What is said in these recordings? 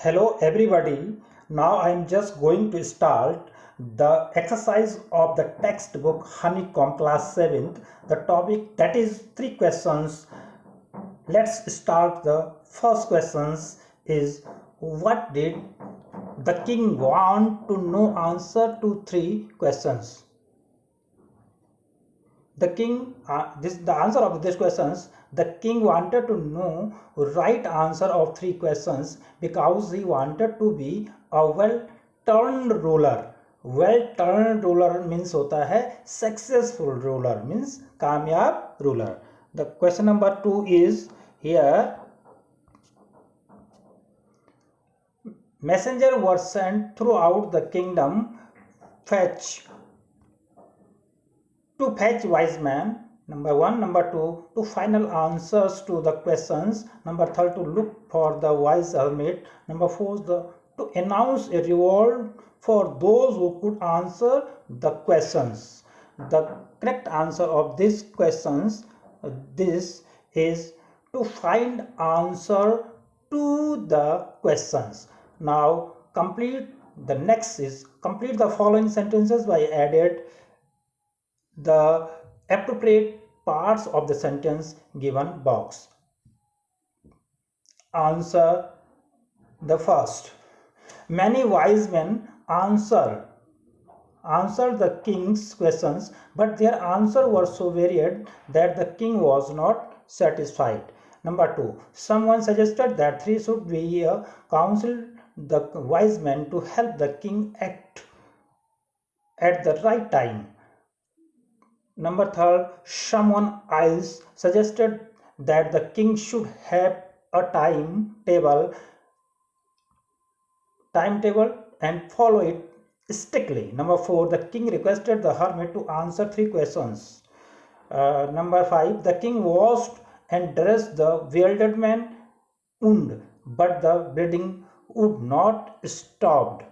Hello everybody. Now I am just going to start the exercise of the textbook Honeycomb class 7th. The topic that is 3 questions. Let's start. The first questions is, what did the king want to know? Answer to 3 questions. The answer of these questions. The king wanted to know right answer of 3 questions because he wanted to be a well turned ruler. Well turned ruler means होता है successful ruler, means कामयाब ruler. The question number 2 is here. Messenger were sent throughout the kingdom to fetch wise man. Number 1. Number 2, to final answers to the questions. Number 3, to look for the wise hermit. Number 4, to announce a reward for those who could answer the questions. The correct answer of these questions, this is to find answer to the questions. Now complete the following sentences by added the appropriate parts of the sentence given box. Answer the first. Many wise men answered the king's questions, but their answers were so varied that the king was not satisfied. Number 2. Someone suggested that three should be a council the wise men to help the king act at the right time. Number 3, someone else suggested that the king should have a timetable and follow it strictly. Number 4, the king requested the hermit to answer 3 questions. Number 5, the king washed and dressed the bewildered man wound, but the bleeding would not stop.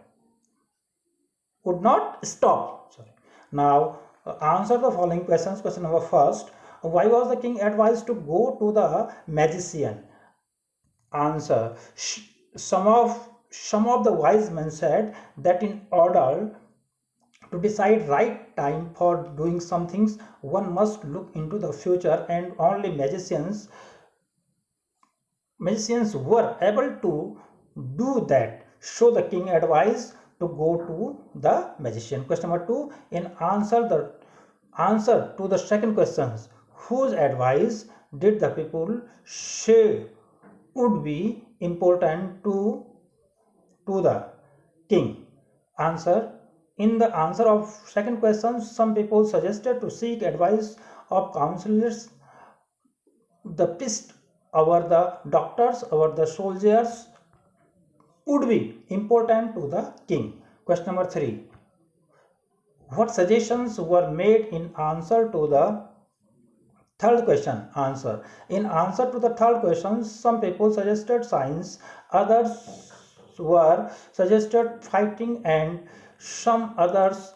Now answer the following questions. Question number 1, why was the king advised to go to the magician? Answer, some of the wise men said that in order to decide right time for doing some things, one must look into the future, and only magicians were able to do that. So the king advised to go to the magician. Question number 2, in answer to the second questions, whose advice did the people say would be important to the king? Answer, in the answer of second question, some people suggested to seek advice of counselors, the priest, or the doctors, or the soldiers would be important to the king. Question number 3, what suggestions were made in answer to the third question? Answer, in answer to the third question, some people suggested science, others were suggested fighting, and some others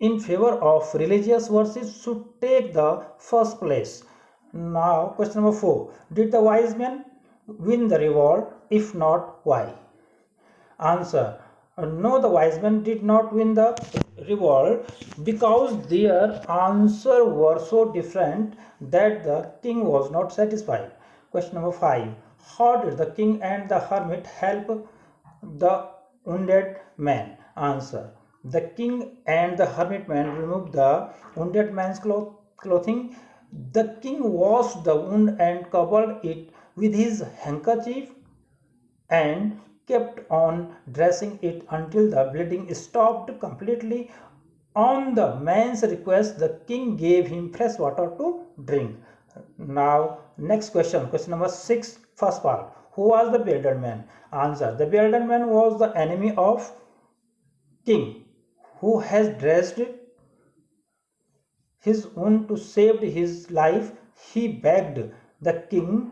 in favor of religious worship should take the first place. Now question number 4, did the wise men win the reward? If not, why? Answer, no, the wise men did not win the reward because their answers were so different that the king was not satisfied. Question number 5, how did the king and the hermit help the wounded man? Answer, the king and the hermit man removed the wounded man's clothing. The king washed the wound and covered it with his handkerchief and kept on dressing it until the bleeding stopped completely. On the man's request, the king gave him fresh water to drink. Now, next question number 6, first part. Who was the bewildered man? Answer, the bewildered man was the enemy of king who has dressed his wound to save his life. He begged the king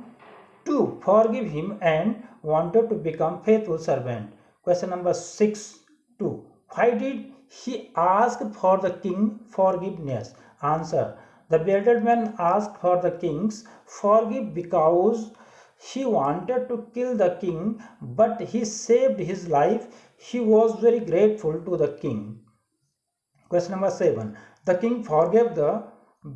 to forgive him and wanted to become faithful servant. Question number 6 2. Why did he ask for the king forgiveness? Answer, the bearded man asked for the king's forgive because He wanted to kill the king, but he saved his life. He was very grateful to the king. Question number 7. The king forgave the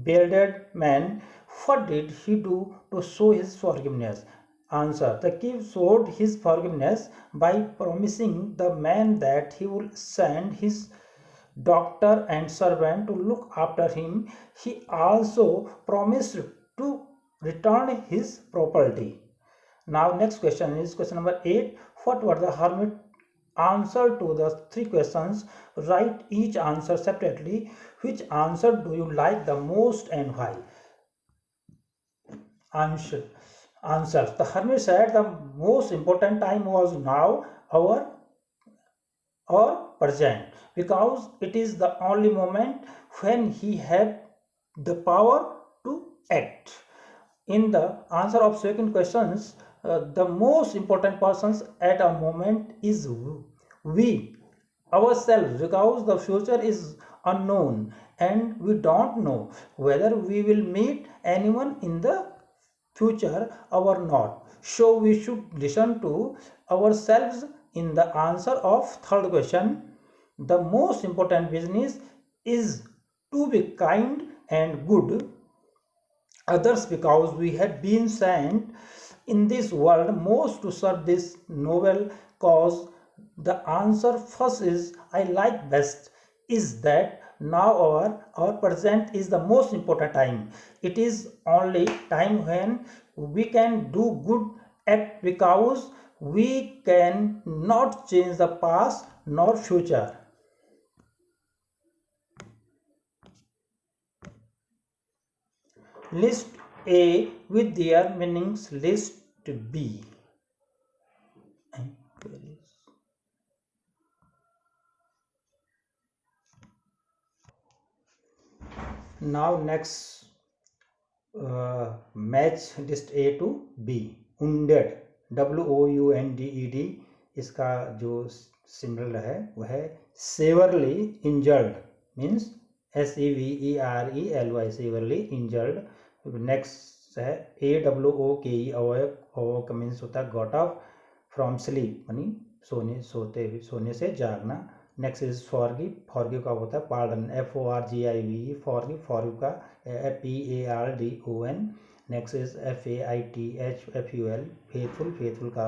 bearded man. What did he do to show his forgiveness? Answer. The king showed his forgiveness by promising the man that he would send his doctor and servant to look after him. He also promised to return his property. Now next question is question number 8. What were the hermit answer to the three questions? Write each answer separately. Which answer do you like the most and why? Answer. Answers. The hermit said the most important time was now, or present, because it is the only moment when he had the power to act. In the answer of second questions, the most important persons at a moment is we ourselves, because the future is unknown and we don't know whether we will meet anyone in the future or not. So we should listen to ourselves. In the answer of third question, the most important business is to be kind and good others, because we had been sent in this world most to serve this noble cause. The answer first is I like best is that now our present is the most important time. It is only time when we can do good act, because we can not change the past nor future. List A with their meanings. List B. Now next match list A to B. Wounded, WOUNDED, इसका जो symbol है वह है severely injured, means SEVERELY, severely injured. Next है AWOKE, अवॉक means होता है got off from sleep, यानी सोने से जागना. नेक्स्ट इज फॉरगिव, फॉरगिव का होता है पार्डन, FORGIVE, फॉरगिव का PARDON. Next is FAITH, faithful, faithful का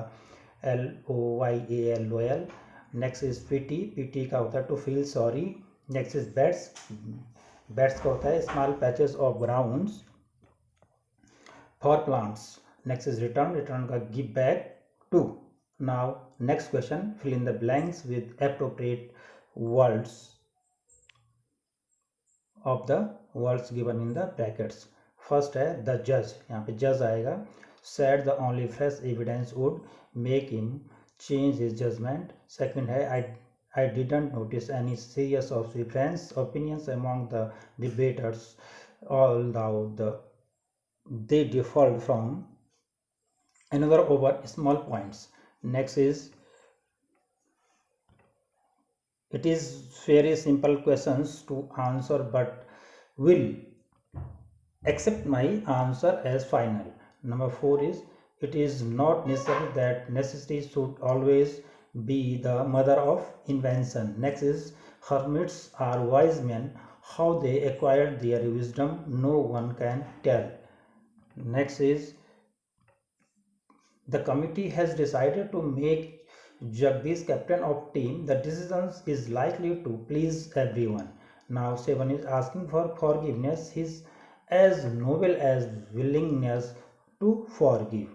LOYAL, loyal. Next is pity का होता है to feel sorry. Next is beds का होता है small patches of grounds for plants. Next is return का give back to. Now next question, fill in the blanks with appropriate words of the words given in the brackets. First है the judge, यहाँ पे judge आएगा. Said the only fresh evidence would make him change his judgment. Second है I didn't notice any serious opinions among the debaters, although they differed from another over small points. Next is it is very simple questions to answer, but will accept my answer as final. Number 4 is it is not necessary that necessity should always be the mother of invention. Next is hermits are wise men. How they acquired their wisdom no one can tell. Next is the committee has decided to make Jagdish captain of team. The decision is likely to please everyone. Now 7 is asking for forgiveness is as noble as willingness to forgive.